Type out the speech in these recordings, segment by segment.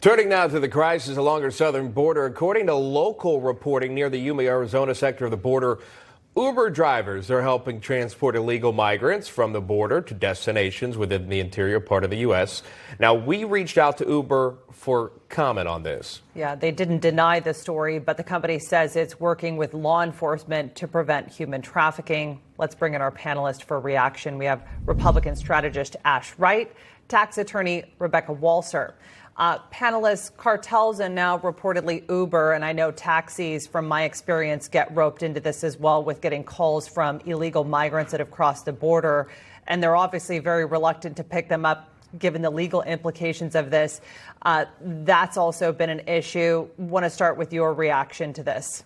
Turning now to the crisis along our southern border. According to local reporting near the Yuma, Arizona sector of the border, Uber drivers are helping transport illegal migrants from the border to destinations within the interior part of the U.S. Now, we reached out to Uber for comment on this. Yeah, they didn't deny the story, but the company says it's working with law enforcement to prevent human trafficking. Let's bring in our panelist for reaction. We have Republican strategist Ash Wright, tax attorney Rebecca Walser. Panelists, cartels and now reportedly Uber, and I know taxis from my experience get roped into this as well with getting calls from illegal migrants that have crossed the border, and they're obviously very reluctant to pick them up given the legal implications of this. That's also been an issue. Want to start with your reaction to this?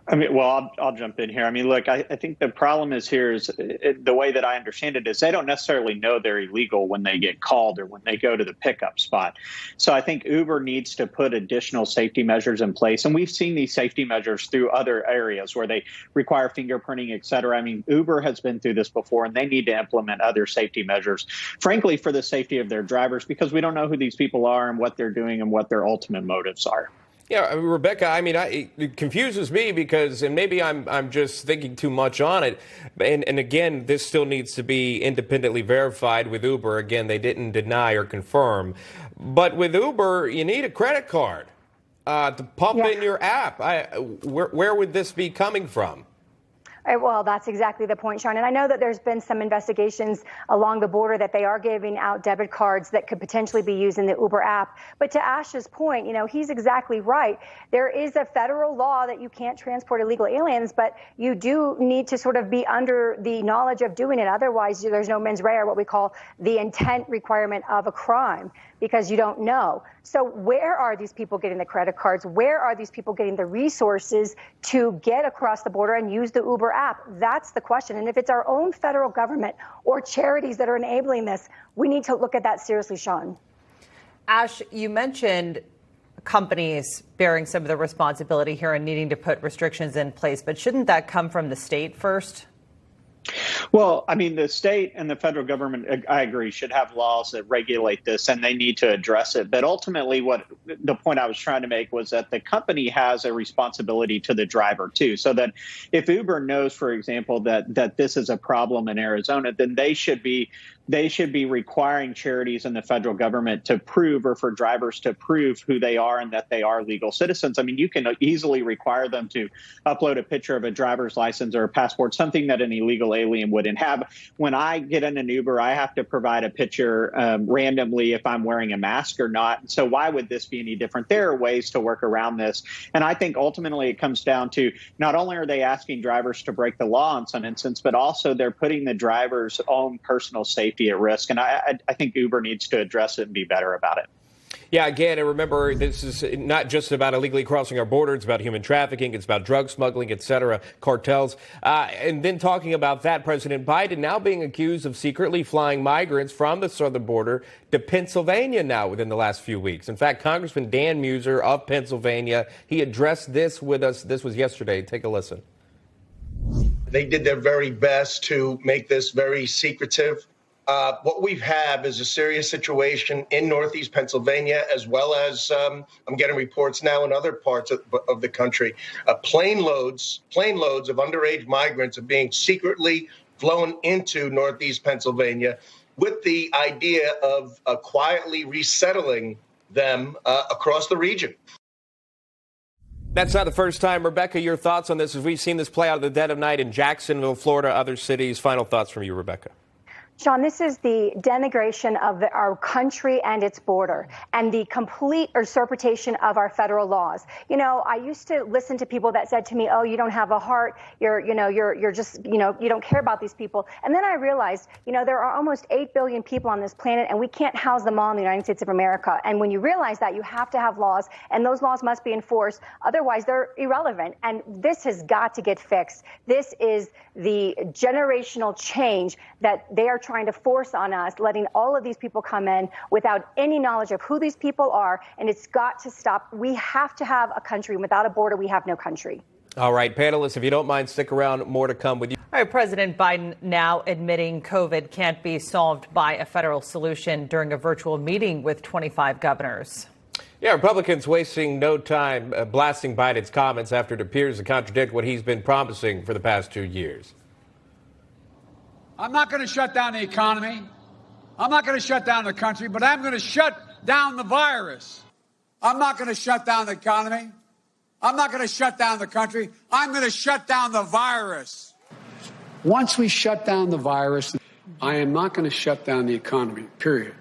I'll jump in here. Look, I think the problem is the way that I understand it is they don't necessarily know they're illegal when they get called or when they go to the pickup spot. So I think Uber needs to put additional safety measures in place. And we've seen these safety measures through other areas where they require fingerprinting, et cetera. Uber has been through this before, and they need to implement other safety measures, frankly, for the safety of their drivers, because we don't know who these people are and what they're doing and what their ultimate motives are. Yeah, Rebecca, it confuses me because, and maybe I'm just thinking too much on it. And again, this still needs to be independently verified with Uber. Again, they didn't deny or confirm. But with Uber, you need a credit card to pump in your app. Where would this be coming from? Well, that's exactly the point, Sean. And I know that there's been some investigations along the border that they are giving out debit cards that could potentially be used in the Uber app. But to Ash's point, he's exactly right. There is a federal law that you can't transport illegal aliens, but you do need to sort of be under the knowledge of doing it. Otherwise, there's no mens rea, or what we call the intent requirement of a crime, because you don't know. So where are these people getting the credit cards? Where are these people getting the resources to get across the border and use the Uber app? That's the question. And if it's our own federal government or charities that are enabling this, we need to look at that seriously, Sean. Ash, you mentioned companies bearing some of the responsibility here and needing to put restrictions in place, but shouldn't that come from the state first? Well, the state and the federal government, I agree, should have laws that regulate this, and they need to address it. But ultimately, what the point I was trying to make was that the company has a responsibility to the driver, too, so that if Uber knows, for example, that this is a problem in Arizona, then they should be requiring charities and the federal government to prove, or for drivers to prove who they are and that they are legal citizens. You can easily require them to upload a picture of a driver's license or a passport, something that an illegal alien wouldn't have. When I get in an Uber, I have to provide a picture randomly if I'm wearing a mask or not. So why would this be any different? There are ways to work around this. And I think ultimately it comes down to not only are they asking drivers to break the law in some instance, but also they're putting the driver's own personal safety at risk. And I think Uber needs to address it and be better about it. Yeah, again, and remember, this is not just about illegally crossing our border. It's about human trafficking. It's about drug smuggling, et cetera, cartels. And then talking about that, President Biden now being accused of secretly flying migrants from the southern border to Pennsylvania now within the last few weeks. In fact, Congressman Dan Walser of Pennsylvania, he addressed this with us. This was yesterday. Take a listen. They did their very best to make this very secretive. What we have is a serious situation in Northeast Pennsylvania, as well as I'm getting reports now in other parts of the country. Plane loads of underage migrants are being secretly flown into Northeast Pennsylvania with the idea of quietly resettling them across the region. That's not the first time. Rebecca, your thoughts on this as we've seen this play out at the dead of night in Jacksonville, Florida, other cities. Final thoughts from you, Rebecca. Sean, this is the denigration of our country and its border, and the complete usurpation of our federal laws. I used to listen to people that said to me, "Oh, you don't have a heart. You're just, you don't care about these people." And then I realized, there are almost 8 billion people on this planet, and we can't house them all in the United States of America. And when you realize that, you have to have laws, and those laws must be enforced. Otherwise, they're irrelevant. And this has got to get fixed. This is the generational change that they are trying to force on us, letting all of these people come in without any knowledge of who these people are, and it's got to stop. We have to have a country. Without a border, we have no country. All right, panelists, if you don't mind, stick around. More to come with you. All right, President Biden now admitting COVID can't be solved by a federal solution during a virtual meeting with 25 governors. Yeah, Republicans wasting no time blasting Biden's comments after it appears to contradict what he's been promising for the past 2 years. I'm not going to shut down the economy. I'm not going to shut down the country, but I'm going to shut down the virus. I'm not going to shut down the economy. I'm not going to shut down the country. I'm going to shut down the virus. Once we shut down the virus, I am not going to shut down the economy, period.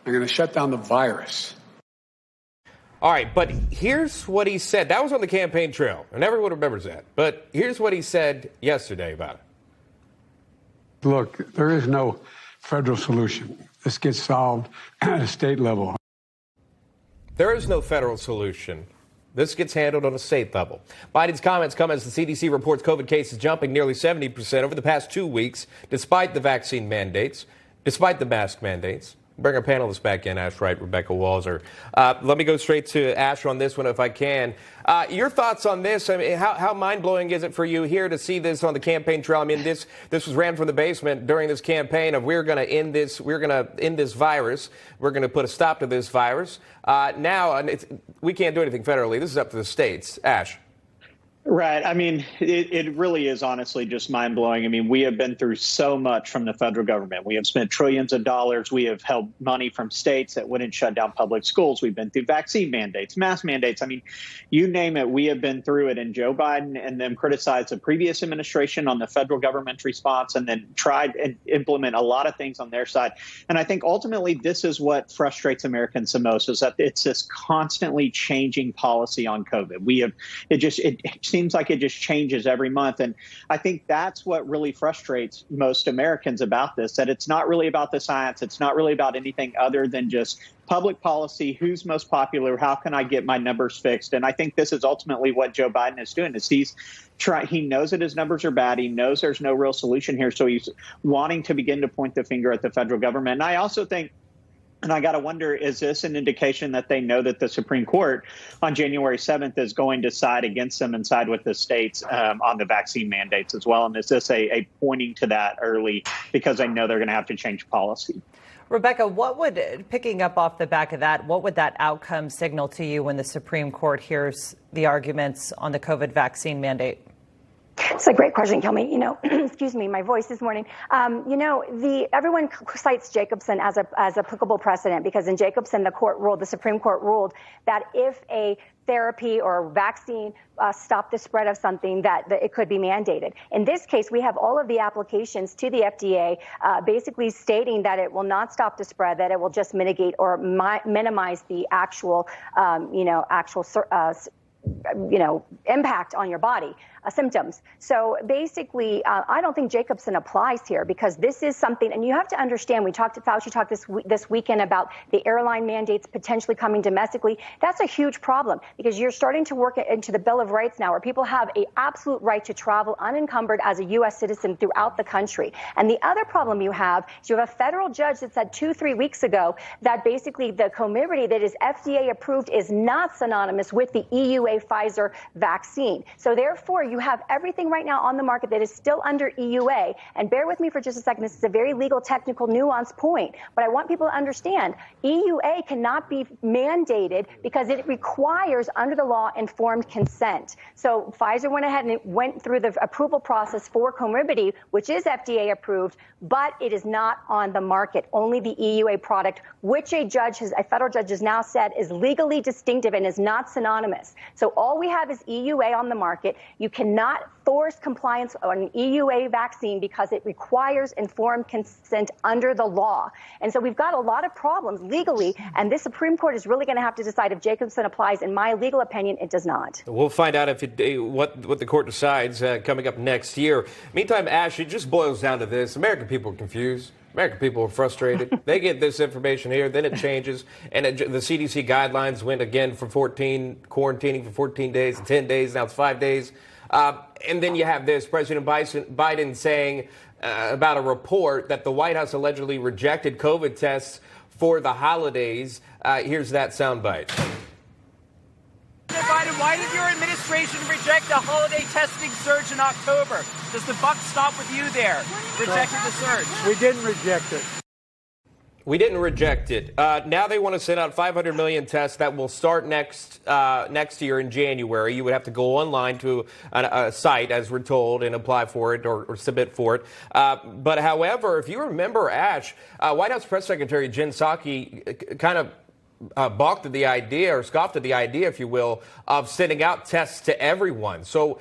I'm going to shut down the virus. All right, but here's what he said. That was on the campaign trail, and everyone remembers that. But here's what he said yesterday about it. Look, there is no federal solution. This gets solved at a state level. There is no federal solution. This gets handled on a state level. Biden's comments come as the CDC reports COVID cases jumping nearly 70% over the past 2 weeks, despite the vaccine mandates, despite the mask mandates. Bring our panelists back in, Ash Wright, Rebecca Walser. Let me go straight to Ash on this one, if I can. Your thoughts on this? I mean, how mind-blowing is it for you here to see this on the campaign trail? I mean, this was ran from the basement during this campaign of we're going to end this virus. We're going to put a stop to this virus. Now, we can't do anything federally. This is up to the states. Ash. Right. I mean, it really is honestly just mind blowing. I mean, we have been through so much from the federal government. We have spent trillions of dollars. We have held money from states that wouldn't shut down public schools. We've been through vaccine mandates, mask mandates. I mean, you name it, we have been through it. And Joe Biden and them criticized the previous administration on the federal government's response and then tried and implement a lot of things on their side. And I think ultimately this is what frustrates Americans the most, is that it's this constantly changing policy on COVID. It seems like it just changes every month. And I think that's what really frustrates most Americans about this, that it's not really about the science. It's not really about anything other than just public policy. Who's most popular? How can I get my numbers fixed? And I think this is ultimately what Joe Biden is doing, is he knows that his numbers are bad. He knows there's no real solution here. So he's wanting to begin to point the finger at the federal government. And I also think, and I got to wonder, is this an indication that they know that the Supreme Court on January 7th is going to side against them and side with the states on the vaccine mandates as well? And is this a pointing to that early because they know they're going to have to change policy? Rebecca, picking up off the back of that, what would that outcome signal to you when the Supreme Court hears the arguments on the COVID vaccine mandate? It's a great question, Kelmy. Excuse me, my voice this morning. Everyone cites Jacobson as applicable precedent because in Jacobson, the Supreme Court ruled that if a therapy or vaccine stopped the spread of something, that it could be mandated. In this case, we have all of the applications to the FDA basically stating that it will not stop the spread, that it will just mitigate or minimize the actual impact on your body, symptoms. So basically, I don't think Jacobson applies here because this is something, and you have to understand, Fauci talked this weekend about the airline mandates potentially coming domestically. That's a huge problem because you're starting to work into the Bill of Rights now where people have an absolute right to travel unencumbered as a U.S. citizen throughout the country. And the other problem you have is you have a federal judge that said 2-3 weeks ago that basically the Comirnaty that is FDA approved is not synonymous with the EUA Pfizer vaccine. So therefore, you have everything right now on the market that is still under EUA. And bear with me for just a second. This is a very legal, technical, nuanced point. But I want people to understand EUA cannot be mandated because it requires, under the law, informed consent. So Pfizer went ahead and went through the approval process for Comirnaty, which is FDA approved, but it is not on the market. Only the EUA product, which a federal judge has now said is legally distinctive and is not synonymous. So all we have is EUA on the market. You cannot force compliance on an EUA vaccine because it requires informed consent under the law. And so we've got a lot of problems legally, and this Supreme Court is really going to have to decide if Jacobson applies. In my legal opinion, it does not. We'll find out what the court decides coming up next year. Meantime, Ash, it just boils down to this. American people are confused. American people are frustrated. They get this information here, then it changes. And the CDC guidelines went again from quarantining for 14 days to 10 days. Now it's 5 days. And then you have this President Biden saying about a report that the White House allegedly rejected COVID tests for the holidays. Here's that soundbite. Biden why did your administration reject the holiday testing surge in October? Does the buck stop with you there, rejecting the surge? We didn't reject it. We didn't reject it. Now they want to send out 500 million tests that will start next year in January. You would have to go online to a site, as we're told, and apply for it or submit for it. But however, if you remember, Ash, White House Press Secretary Jen Psaki kind of balked at the idea, or scoffed at the idea, if you will, of sending out tests to everyone. So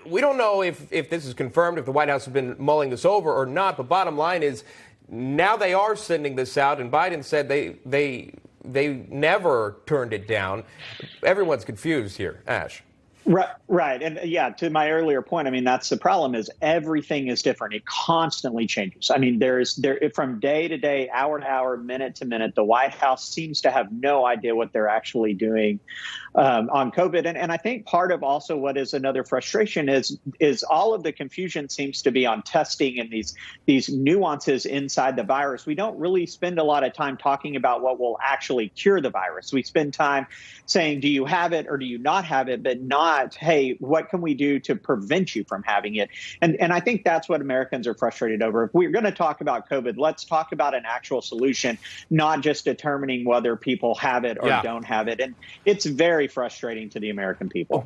we don't know if this is confirmed, if the White House has been mulling this over or not. But bottom line is, now they are sending this out, and Biden said they never turned it down. Everyone's confused here, Ash. Right. And yeah, to my earlier point, I mean, that's the problem, is everything is different. It constantly changes. I mean, there from day to day, hour to hour, minute to minute, the White House seems to have no idea what they're actually doing on COVID. And I think part of also what is another frustration is all of the confusion seems to be on testing and these nuances inside the virus. We don't really spend a lot of time talking about what will actually cure the virus. We spend time saying, do you have it or do you not have it, but not, hey, what can we do to prevent you from having it? And I think that's what Americans are frustrated over. If we're going to talk about COVID, let's talk about an actual solution, not just determining whether people have it or don't have it. And it's very frustrating to the American people.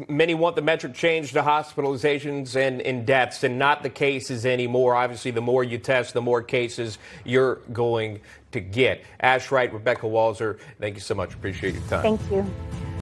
Many want the metric changed to hospitalizations and deaths, and not the cases anymore. Obviously, the more you test, the more cases you're going to get. Ash Wright, Rebecca Walser, thank you so much. Appreciate your time. Thank you.